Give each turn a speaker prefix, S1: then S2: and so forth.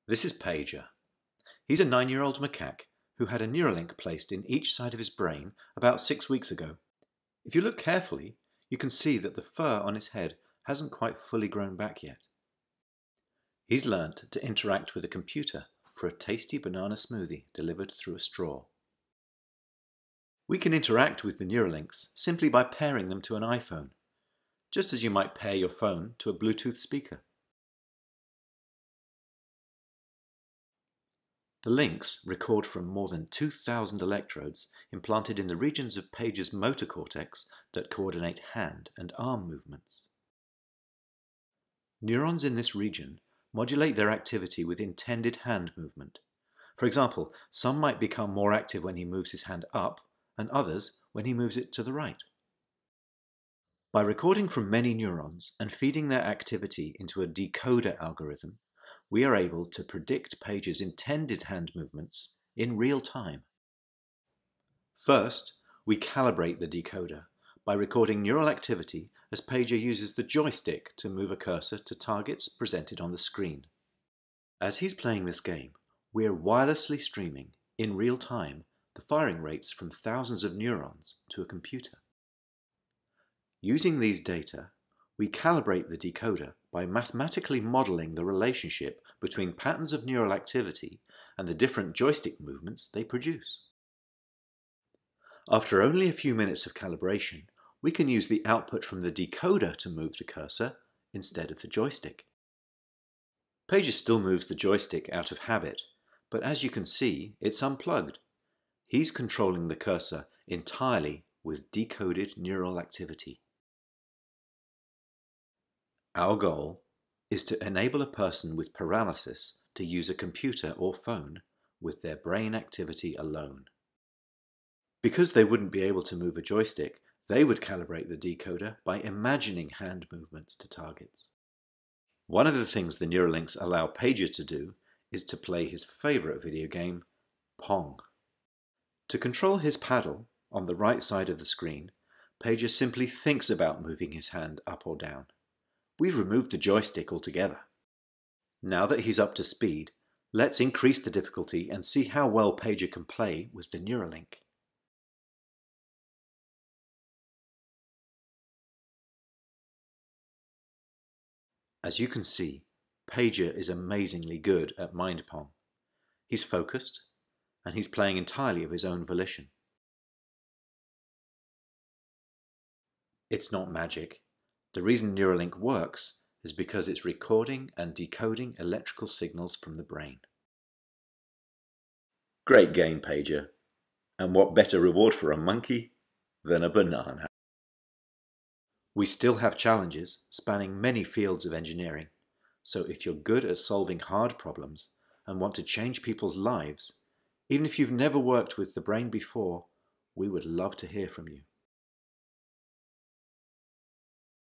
S1: This is Pager. He's a 9-year-old macaque who had a Neuralink placed in each side of his brain about 6 weeks ago. If you look carefully, you can see that the fur on his head hasn't quite fully grown back yet. He's learnt to interact with a computer for a tasty banana smoothie delivered through a straw. We can interact with the Neuralinks simply by pairing them to an iPhone, just as you might pair your phone to a Bluetooth speaker. The links record from more than 2,000 electrodes implanted in the regions of Pager's motor cortex that coordinate hand and arm movements. Neurons in this region modulate their activity with intended hand movement. For example, some might become more active when he moves his hand up, and others when he moves it to the right. By recording from many neurons and feeding their activity into a decoder algorithm, we are able to predict Pager's intended hand movements in real time. First, we calibrate the decoder by recording neural activity as Pager uses the joystick to move a cursor to targets presented on the screen. As he's playing this game, we're wirelessly streaming, in real time, the firing rates from thousands of neurons to a computer. Using these data, we calibrate the decoder by mathematically modeling the relationship between patterns of neural activity and the different joystick movements they produce. After only a few minutes of calibration, we can use the output from the decoder to move the cursor instead of the joystick. Pager still moves the joystick out of habit, but as you can see, it's unplugged. He's controlling the cursor entirely with decoded neural activity. Our goal is to enable a person with paralysis to use a computer or phone with their brain activity alone. Because they wouldn't be able to move a joystick, they would calibrate the decoder by imagining hand movements to targets. One of the things the Neuralinks allow Pager to do is to play his favourite video game, Pong. To control his paddle on the right side of the screen, Pager simply thinks about moving his hand up or down. We've removed the joystick altogether. Now that he's up to speed, let's increase the difficulty and see how well Pager can play with the Neuralink. As you can see, Pager is amazingly good at mind pong. He's focused, and he's playing entirely of his own volition. It's not magic. The reason Neuralink works is because it's recording and decoding electrical signals from the brain. Great game, Pager. And what better reward for a monkey than a banana? We still have challenges spanning many fields of engineering, so if you're good at solving hard problems and want to change people's lives, even if you've never worked with the brain before, we would love to hear from you.